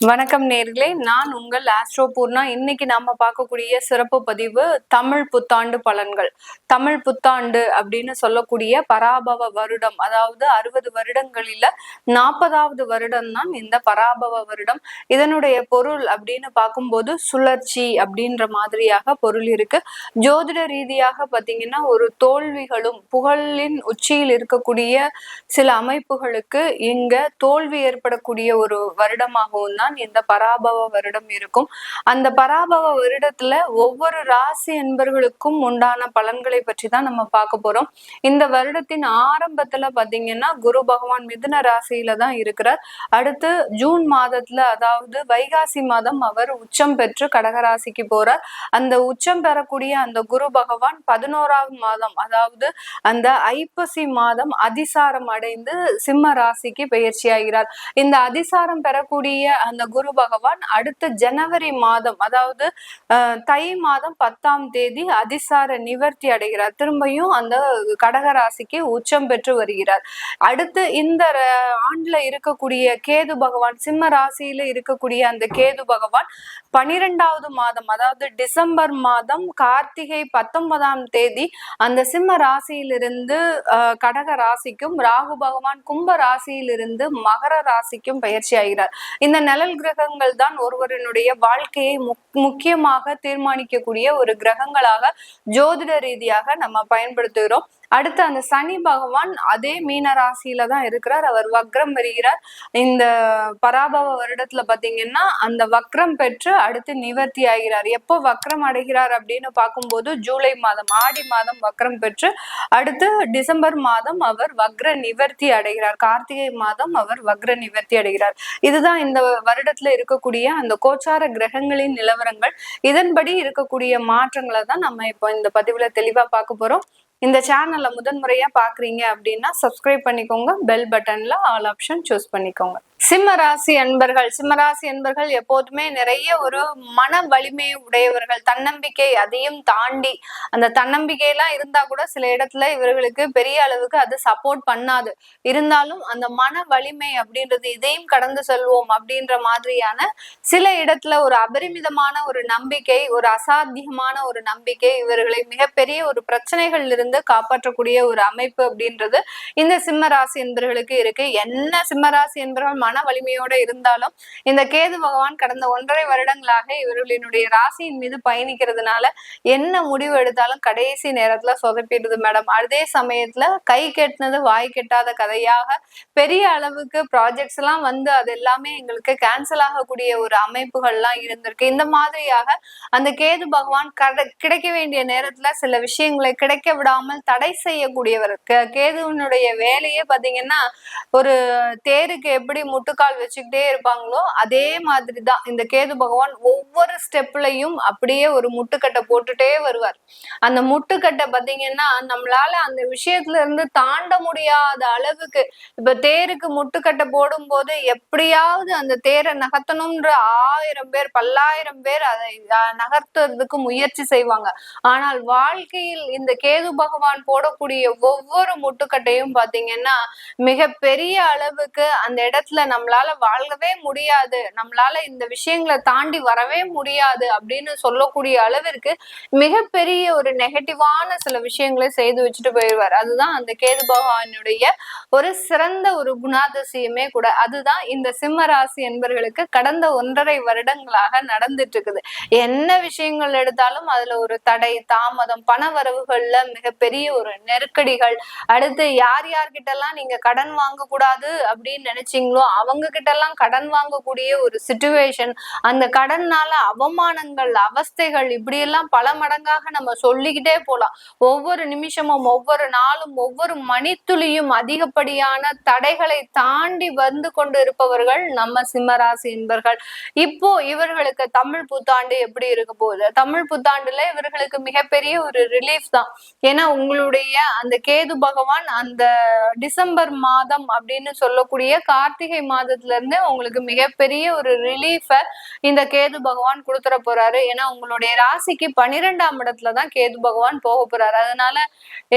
வணக்கம் நேர்களே, நான் உங்கள் ஆஸ்ட்ரோ பூர்ணா. இன்னைக்கு நாம பார்க்கக்கூடிய சிறப்பு பதிவு தமிழ் புத்தாண்டு பலன்கள். தமிழ் புத்தாண்டு அப்படின்னு சொல்லக்கூடிய பராபவ வருடம், அதாவது 60 வருடங்களில 40வது வருடம் தான் இந்த பராபவ வருடம். இதனுடைய பொருள் அப்படின்னு பார்க்கும்போது சுழற்சி அப்படின்ற மாதிரியாக பொருள் இருக்கு. ஜோதிட ரீதியாக பார்த்தீங்கன்னா ஒரு தோல்விகளும் புகழின் உச்சியில் இருக்கக்கூடிய சில அமைப்புகளுக்கு இங்க தோல்வி ஏற்படக்கூடிய ஒரு வருடமாகவும் தான் இந்த பராபவ வருடம் இருக்கும். அந்த பராபவ வருடத்துல ஒவ்வொரு ராசி என்பர்களுக்கும் உண்டான பலன்களை பற்றி தான் நம்ம பார்க்க போறோம். இந்த வருடத்தின் ஆரம்பத்துல பாத்தீங்கன்னா குரு பகவான் மிதுன ராசியில தான் இருக்கிறார். அடுத்து ஜூன் மாதத்துல, அதாவது வைகாசி மாதம் அவர் உச்சம் பெற்று கடகராசிக்கு போறார். அந்த உச்சம் பெறக்கூடிய அந்த குரு பகவான் 11வது மாதம், அதாவது அந்த ஐப்பசி மாதம் அதிசாரம் அடைந்து சிம்ம ராசிக்கு பெயர்ச்சி ஆகிறார். இந்த அதிசாரம் பெறக்கூடிய அந்த குரு பகவான் அடுத்த ஜனவரி மாதம், அதாவது தை மாதம் 10ஆம் தேதி அதிசார நிவர்த்தி அடைகிறார். திரும்பியும் அந்த கடகராசிக்கு உச்சம் பெற்று வருகிறார். அடுத்து இந்த ஆண்டுல இருக்கக்கூடிய கேது பகவான், சிம்ம ராசியில இருக்கக்கூடிய அந்த கேது பகவான் 12வது மாதம், அதாவது டிசம்பர் மாதம் கார்த்திகை 19ஆம் தேதி அந்த சிம்ம ராசியிலிருந்து கடக ராசிக்கும், ராகு பகவான் கும்ப ராசியிலிருந்து மகர ராசிக்கும் பயிற்சி ஆகிறார். இந்த நிழல் கிரகங்கள் தான் ஒருவரினுடைய வாழ்க்கையை முக்கியமாக தீர்மானிக்கக்கூடிய ஒரு கிரகங்களாக ஜோதிட ரீதியாக நம்ம பயன்படுத்துகிறோம். அடுத்து அந்த சனி பகவான் அதே மீன ராசியில தான் இருக்கிறார். அவர் வக்ரம் வருகிறார். இந்த பராபவ வருடத்துல பாத்தீங்கன்னா அந்த வக்ரம் பெற்று அடுத்து நிவர்த்தி ஆகிறார். எப்போ வக்ரம் அடைகிறார் அப்படின்னு பார்க்கும்போது ஜூலை மாதம், ஆடி மாதம் வக்ரம் பெற்று அடுத்து டிசம்பர் மாதம் அவர் வக்ர நிவர்த்தி அடைகிறார். கார்த்திகை மாதம் அவர் வக்ர நிவர்த்தி அடைகிறார். இதுதான் இந்த வருடத்துல இருக்கக்கூடிய அந்த கோச்சார கிரகங்களின் நிலவரங்கள். இதன்படி இருக்கக்கூடிய மாற்றங்களை தான் நம்ம இப்போ இந்த பதிவுல தெளிவா பார்க்க போறோம். இந்த சேனல்ல முதன்முறையா பாக்குறீங்க அப்படின்னா சப்ஸ்கிரைப் பண்ணிக்கோங்க. பெல் பட்டன்ல ஆல் ஆப்ஷன் சூஸ் பண்ணிக்கோங்க. சிம்மராசி அன்பர்கள் எப்போதுமே நிறைய ஒரு மன வலிமை உடையவர்கள், தன்னம்பிக்கை. அதையும் தாண்டி அந்த தன்னம்பிக்கையெல்லாம் இருந்தா கூட சில இடத்துல இவர்களுக்கு பெரிய அளவுக்கு அது சப்போர்ட் பண்ணாது. இருந்தாலும் அந்த மன வலிமை அப்படின்றது, இதையும் கடந்து செல்வோம் அப்படின்ற மாதிரியான சில இடத்துல ஒரு அபரிமிதமான ஒரு நம்பிக்கை, ஒரு அசாத்தியமான ஒரு நம்பிக்கை இவர்களை மிகப்பெரிய ஒரு பிரச்சனைகள்ல இருந்து காப்பாற்றக்கூடிய ஒரு அமைப்பு அப்படின்றது இந்த சிம்மராசி என்பர்களுக்கு இருக்கு. என்ன சிம்மராசி என்பவர்கள் மன வலிமையோட இருந்தாலும் இந்த கேது பகவான் கடந்த 1.5 வருடங்களாக இவர்களினுடைய ராசியின் மீது பயணிக்கிறதுனால என்ன முடிவு எடுத்தாலும் கடைசி நேரத்துல சொதப்பிடுது மேடம். அதே சமயத்துல கை கெட்டினது வாய் கெட்டாத கதையாக பெரிய அளவுக்கு ப்ராஜெக்ட்ஸ் எல்லாம் வந்து அது எல்லாமே எங்களுக்கு கேன்சல் ஆகக்கூடிய ஒரு அமைப்புகள்லாம் இருந்திருக்கு. இந்த மாதிரியாக அந்த கேது பகவான் கிடைக்க வேண்டிய நேரத்துல சில விஷயங்களை கிடைக்க விடாமல் தடை செய்யக்கூடியவர். கேதுவனுடைய வேலையே பாத்தீங்கன்னா ஒரு தேருக்கு எப்படி முட்டுக்கால் வச்சுக்கிட்டே இருப்பாங்களோ அதே மாதிரிதான் இந்த கேது பகவான் ஒவ்வொரு ஸ்டெப்லையும் அப்படியே ஒரு முட்டுக்கட்டை போட்டுட்டே வருவார். அந்த முட்டுக்கட்டை பாத்தீங்கன்னா நம்மளால அந்த விஷயத்துல இருந்து தாண்ட முடியாத அளவுக்கு, இப்ப தேருக்கு முட்டுக்கட்டை போடும் போது எப்படியாவது அந்த தேரை நகர்த்தணும்ன்ற 1000 பேர் 10,000 பேர் அதை நகர்த்துறதுக்கு முயற்சி செய்வாங்க. ஆனால் வாழ்க்கையில் இந்த கேது பகவான் போடக்கூடிய ஒவ்வொரு முட்டுக்கட்டையும் பாத்தீங்கன்னா மிக பெரிய அளவுக்கு அந்த இடத்துல நம்மளால வாழவே முடியாது, நம்மளால இந்த விஷயங்களை தாண்டி வரவே முடியாது அப்படின்னு சொல்லக்கூடிய அளவிற்கு மிகப்பெரிய ஒரு நெகட்டிவான சில விஷயங்களை செய்து வச்சுட்டு போயிடுவார். அதுதான் அந்த கேது பகவானுடைய ஒரு சிறந்த ஒரு குணாதிசயமே கூட. அதுதான் இந்த சிம்ம ராசி என்பவர்களுக்கு கடந்த 1.5 வருடங்களாக நடந்துட்டு இருக்குது. என்ன விஷயங்கள் எடுத்தாலும் அதுல ஒரு தடை, தாமதம், பண வரவுகள்ல மிகப்பெரிய ஒரு நெருக்கடிகள். அடுத்து யார்கிட்ட எல்லாம் நீங்க கடன் வாங்க கூடாது அப்படின்னு நினைச்சீங்களோ அவங்க கிட்ட எல்லாம் கடன் வாங்கக்கூடிய ஒரு சிச்சுவேஷன், அந்த கடன்னால அவமானங்கள், அவஸ்தைகள், இப்படி எல்லாம் பல மடங்காக நம்ம சொல்லிக்கிட்டே போலாம். ஒவ்வொரு நிமிஷமும், ஒவ்வொரு நாளும், ஒவ்வொரு மணித்துளியும் அதிகப்படியான தடைகளை தாண்டி வந்து கொண்டு இருப்பவர்கள் நம்ம சிம்மராசி என்பர்கள். இப்போ இவர்களுக்கு தமிழ் புத்தாண்டு எப்படி இருக்க போகுது? தமிழ் புத்தாண்டுல இவர்களுக்கு மிகப்பெரிய ஒரு ரிலீஃப் தான். ஏன்னா உங்களுடைய அந்த கேது பகவான் அந்த டிசம்பர் மாதம் அப்படின்னு சொல்லக்கூடிய கார்த்திகை மாதத்துல இருந்து உங்களுக்கு மிகப்பெரிய ஒரு ரிலீஃப இந்த கேது பகவான் கொடுத்துட போறாரு. ஏன்னா உங்களுடைய ராசிக்கு 12ஆம் இடத்துலதான் கேது பகவான் போக போறாரு. அதனால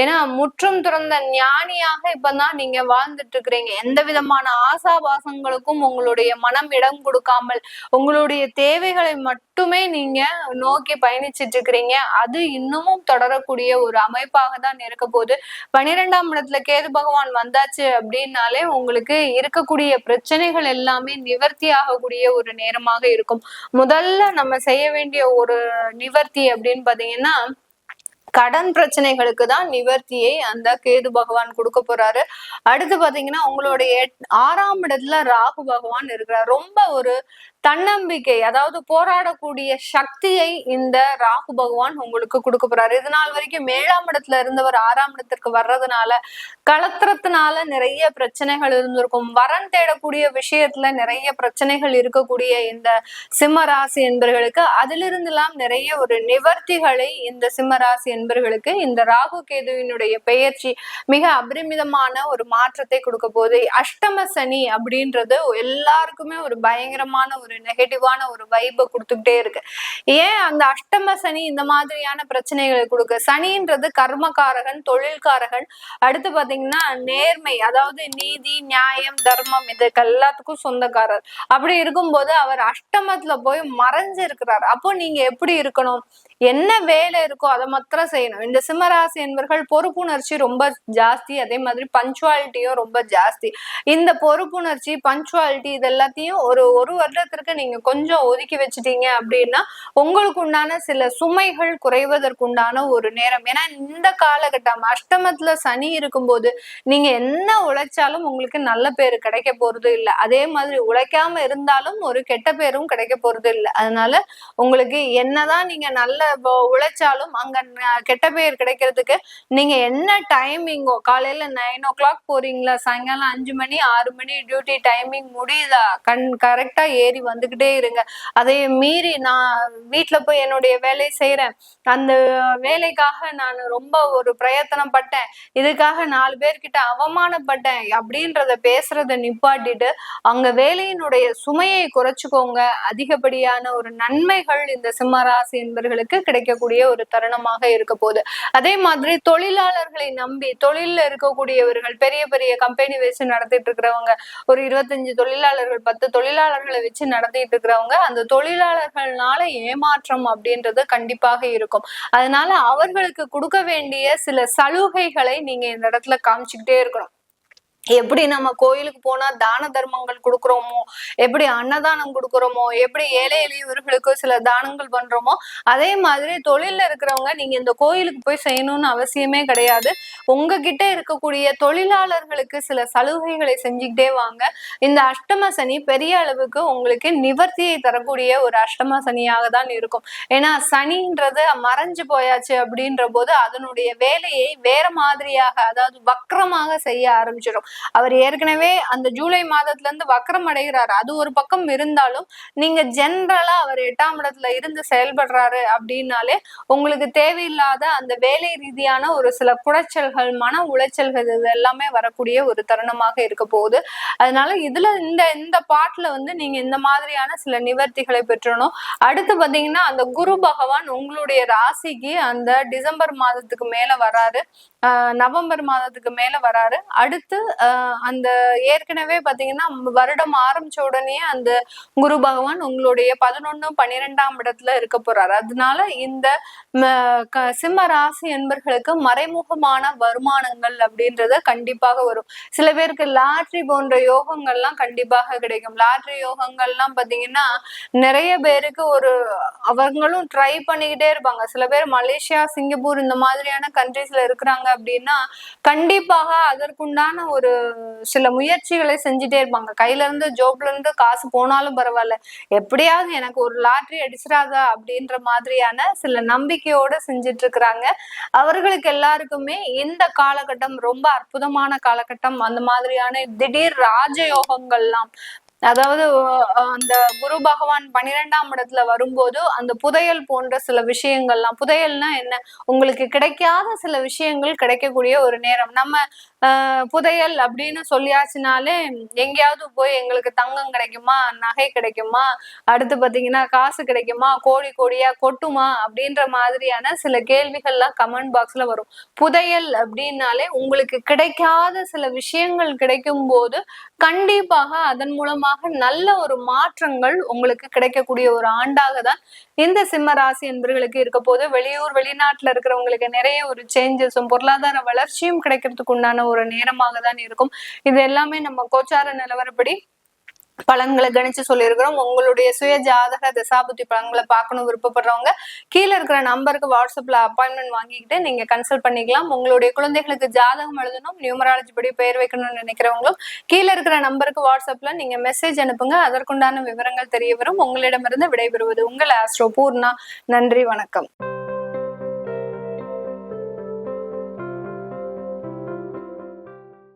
ஏன்னா முற்றும் துறந்த ஞானியாக இப்பதான் நீங்க வாழ்ந்துட்டு இருக்கிறீங்க. எந்த விதமான ஆசாபாசங்களுக்கும் உங்களுடைய மனம் இடம் கொடுக்காமல் உங்களுடைய தேவைகளை மட்டுமே நீங்க நோக்கி பயணிச்சிட்டு இருக்கிறீங்க. அது இன்னமும் தொடரக்கூடிய ஒரு அமைப்பாக தான் இருக்க போகுது. 12ஆம் இடத்துல கேது பகவான் வந்தாச்சு அப்படின்னாலே உங்களுக்கு இருக்கக்கூடிய பிரச்சனைகள் எல்லாமே நிவர்த்தி ஆகக்கூடிய ஒரு நேரமாக இருக்கும். முதல்ல நம்ம செய்ய வேண்டிய ஒரு நிவர்த்தி அப்படின்னு பாத்தீங்கன்னா கடன் பிரச்சனைகளுக்கு தான் நிவர்த்தியை அந்த கேது பகவான் கொடுக்க போறாரு. அடுத்து பாத்தீங்கன்னா உங்களுடைய 6ஆம் இடத்துல ராகு பகவான் இருக்கிறார். ரொம்ப ஒரு தன்னம்பிக்கை, அதாவது போராடக்கூடிய சக்தியை இந்த ராகு பகவான் உங்களுக்கு கொடுக்க போறாரு. இது நாள் வரைக்கும் 7ஆம் இடத்துல இருந்தவர் 6ஆம் இடத்திற்கு வர்றதுனால களத்திரத்தினால நிறைய பிரச்சனைகள் இருந்திருக்கும். வரன் தேடக்கூடிய விஷயத்துல நிறைய பிரச்சனைகள் இருக்கக்கூடிய இந்த சிம்ம ராசி என்பர்களுக்கு அதிலிருந்து எல்லாம் நிறைய ஒரு நிவர்த்திகளை இந்த சிம்ம ராசி என்பர்களுக்கு இந்த ராகு கேதுவினுடைய பெயர்ச்சி மிக அபரிமிதமான ஒரு மாற்றத்தை கொடுக்க போகுது. அஷ்டம சனி அப்படின்றது எல்லாருக்குமே ஒரு பயங்கரமான ஒரு நெகட்டிவான ஒரு வைபை கொடுத்துக்கிட்டே இருக்கு. ஏன் அந்த அஷ்டம சனி இந்த மாதிரியான பிரச்சனைகளை கொடுக்க? சனின்றது கர்மகாரகன், தொழில்காரகன். அடுத்து பாத்தீங்கன்னா நேர்மை, அதாவது நீதி, நியாயம், தர்மம், இதுக்கு எல்லாத்துக்கும் சொந்தக்காரர். அப்படி இருக்கும்போது அவர் அஷ்டமத்துல போய் மறைஞ்சு இருக்கிறார். அப்போ நீங்க எப்படி இருக்கணும்? என்ன வேலை இருக்கோ அதை மாத்திரம் செய்யணும். இந்த சிம்மராசி என்பர்கள் பொறுப்புணர்ச்சி ரொம்ப ஜாஸ்தி, அதே மாதிரி பஞ்சுவாலிட்டியும் ரொம்ப ஜாஸ்தி. இந்த பொறுப்புணர்ச்சி, பஞ்சுவாலிட்டி இது எல்லாத்தையும் ஒரு வருடத்திற்கு நீங்க கொஞ்சம் ஒதுக்கி வச்சுட்டீங்க அப்படின்னா உங்களுக்கு உண்டான சில சுமைகள் குறைவதற்குண்டான ஒரு நேரம். ஏன்னா இந்த காலகட்டம் அஷ்டமத்துல சனி இருக்கும்போது நீங்க என்ன உழைச்சாலும் உங்களுக்கு நல்ல பேரு கிடைக்க போறது இல்லை. அதே மாதிரி உழைக்காம இருந்தாலும் ஒரு கெட்ட பேரும் கிடைக்க போறது இல்லை. அதனால உங்களுக்கு என்னதான் நீங்க நல்ல உழைச்சாலும் அங்க கெட்ட பேர் கிடைக்கிறதுக்கு நீங்க என்ன டைமிங்கோ, காலையில 9 o'clock போறீங்களா, சாயங்காலம் 5 மணி 6 மணி டியூட்டி டைமிங் முடியுதா, கரெக்டா ஏறி வந்துகிட்டே இருங்க. அதை மீறி நான் வீட்டுல போய் என்னுடைய வேலையை செய்யறேன், அந்த வேலைக்காக நான் ரொம்ப ஒரு பிரயத்தனம் பட்டேன், இதுக்காக 4 பேர்கிட்ட அவமானப்பட்டேன் அப்படின்றத பேசுறத நிப்பாட்டிட்டு அங்க வேலையினுடைய சுமையை குறைச்சுக்கோங்க. அதிகப்படியான ஒரு நன்மைகள் இந்த சிம்மராசி என்பவர்களுக்கு கிடைக்கக்கூடிய ஒரு தருணமாக இருக்க போகுது. அதே மாதிரி தொழிலாளர்களை நம்பி தொழில இருக்கக்கூடியவர்கள், பெரிய பெரிய கம்பெனி வச்சு நடத்திட்டு இருக்கிறவங்க, ஒரு 25 தொழிலாளர்கள் 10 தொழிலாளர்களை வச்சு நடத்திட்டு இருக்கிறவங்க, அந்த தொழிலாளர்கள்னால ஏமாற்றம் அப்படின்றது கண்டிப்பாக இருக்கும். அதனால அவர்களுக்கு கொடுக்க வேண்டிய சில சலுகைகளை நீங்க இந்த இடத்துல காமிச்சுக்கிட்டே இருக்கணும். எப்படி நம்ம கோயிலுக்கு போனா தான தர்மங்கள் கொடுக்குறோமோ, எப்படி அன்னதானம் கொடுக்குறோமோ, எப்படி ஏழை எளியவர்களுக்கு சில தானங்கள் பண்றோமோ, அதே மாதிரி தொழில இருக்கிறவங்க நீங்க இந்த கோயிலுக்கு போய் செய்யணும்னு அவசியமே கிடையாது. உங்ககிட்ட இருக்கக்கூடிய தொழிலாளர்களுக்கு சில சலுகைகளை செஞ்சுக்கிட்டே வாங்க. இந்த அஷ்டம சனி பெரிய அளவுக்கு உங்களுக்கு நிவர்த்தியை தரக்கூடிய ஒரு அஷ்டம சனியாக தான் இருக்கும். ஏன்னா சனின்றது மறைஞ்சு போயாச்சு அப்படின்ற போது அதனுடைய வேலையை வேற மாதிரியாக, அதாவது வக்ரமாக செய்ய ஆரம்பிச்சிடும். அவர் ஏற்கனவே அந்த ஜூலை மாதத்துல இருந்து வக்ரம் அடைகிறாரு. அது ஒரு பக்கம் இருந்தாலும் நீங்க ஜென்ரலா அவர் 8ஆம் இடத்துல இருந்து செயல்படுறாரு அப்படின்னாலே உங்களுக்கு தேவையில்லாத அந்த வேலை ரீதியான ஒரு சில குடைச்சல்கள், மன உளைச்சல்கள் இது எல்லாமே வரக்கூடிய ஒரு தருணமாக இருக்க போகுது. அதனால இதுல இந்த பாட்டுல நீங்க இந்த மாதிரியான சில நிவர்த்திகளை பெற்றணும். அடுத்து பாத்தீங்கன்னா அந்த குரு பகவான் உங்களுடைய ராசிக்கு அந்த டிசம்பர் மாதத்துக்கு மேல வராரு, நவம்பர் மாதத்துக்கு மேல வராரு. அடுத்து அந்த ஏற்கனவே பாத்தீங்கன்னா வருடம் ஆரம்பிச்ச உடனே அந்த குரு பகவான் உங்களுடைய 11, 12ஆம் இடத்துல இருக்க போறாரு. அதனால இந்த சிம்ம ராசி என்பர்களுக்கு மறைமுகமான வருமானங்கள் அப்படின்றது கண்டிப்பாக வரும். சில பேருக்கு லாட்ரி போன்ற யோகங்கள்லாம் கண்டிப்பாக கிடைக்கும். லாட்ரி யோகங்கள்லாம் பாத்தீங்கன்னா நிறைய பேருக்கு அவங்களும் ட்ரை பண்ணிக்கிட்டே இருப்பாங்க. சில பேர் மலேசியா, சிங்கப்பூர் இந்த மாதிரியான கண்ட்ரீஸ்ல இருக்கிறாங்க அப்படின்னா கண்டிப்பாக அதற்குண்டான ஒரு சில முயற்சிகளை செஞ்சுட்டே இருப்பாங்க. கையில இருந்து ஜோப்ல இருந்து காசு போனாலும் பரவாயில்ல, எப்படியாவது எனக்கு ஒரு லாட்ரி அடிச்சிடாதா அப்படின்ற மாதிரியான சில நம்பிக்கையோட செஞ்சுட்டு இருக்கிறாங்க. அவர்களுக்கு எல்லாருக்குமே இந்த காலகட்டம் ரொம்ப அற்புதமான காலகட்டம். அந்த மாதிரியான திடீர் ராஜயோகங்கள்லாம், அதாவது அந்த குரு பகவான் 12ஆம் இடத்துல வரும்போது அந்த புதையல் போன்ற சில விஷயங்கள்லாம், புதையல்னா என்ன, உங்களுக்கு கிடைக்காத சில விஷயங்கள் கிடைக்கக்கூடிய ஒரு நேரம். நம்ம புதையல் அப்படின்னு சொல்லியாச்சுனாலே எங்கேயாவது போய் எங்களுக்கு தங்கம் கிடைக்குமா, நகை கிடைக்குமா, அடுத்து பாத்தீங்கன்னா காசு கிடைக்குமா, கோடி கோடியா கொட்டுமா அப்படின்ற மாதிரியான சில கேள்விகள்லாம் கமெண்ட் பாக்ஸ்ல வரும். புதையல் அப்படின்னாலே உங்களுக்கு கிடைக்காத சில விஷயங்கள் கிடைக்கும் போது கண்டிப்பாக அதன் மூலமாக நல்ல ஒரு மாற்றங்கள் உங்களுக்கு கிடைக்கக்கூடிய ஒரு ஆண்டாக தான் இந்த சிம்ம ராசி என்பர்களுக்கு இருக்க போது. வெளியூர் வெளிநாட்டுல இருக்கிறவங்களுக்கு நிறைய ஒரு சேஞ்சஸும் பொருளாதார வளர்ச்சியும் கிடைக்கிறதுக்கு உண்டான ஒரு நேரமாக தான் இருக்கும். இது எல்லாமே நம்ம கோச்சார நிலவரப்படி பலன்களை கணிச்சு சொல்லியிருக்கிறோம். உங்களுடைய சுய ஜாதக தசாபுத்தி பலன்களை பார்க்கணும் விருப்பப்படுறவங்க கீழே இருக்கிற நம்பருக்கு வாட்ஸ்அப்ல அப்பாயின்மெண்ட் வாங்கிக்கிட்டு நீங்க கன்சல்ட் பண்ணிக்கலாம். உங்களுடைய குழந்தைகளுக்கு ஜாதகம் எழுதணும், நியூமராலஜி படி பெயர் வைக்கணும்னு நினைக்கிறவங்களும் கீழே இருக்கிற நம்பருக்கு வாட்ஸ்அப்ல நீங்க மெசேஜ் அனுப்புங்க. அதற்குண்டான விவரங்கள் தெரிய வரும். உங்களிடமிருந்து விடைபெறுவது உங்கள் ஆஸ்ட்ரோ பூர்ணா. நன்றி, வணக்கம்.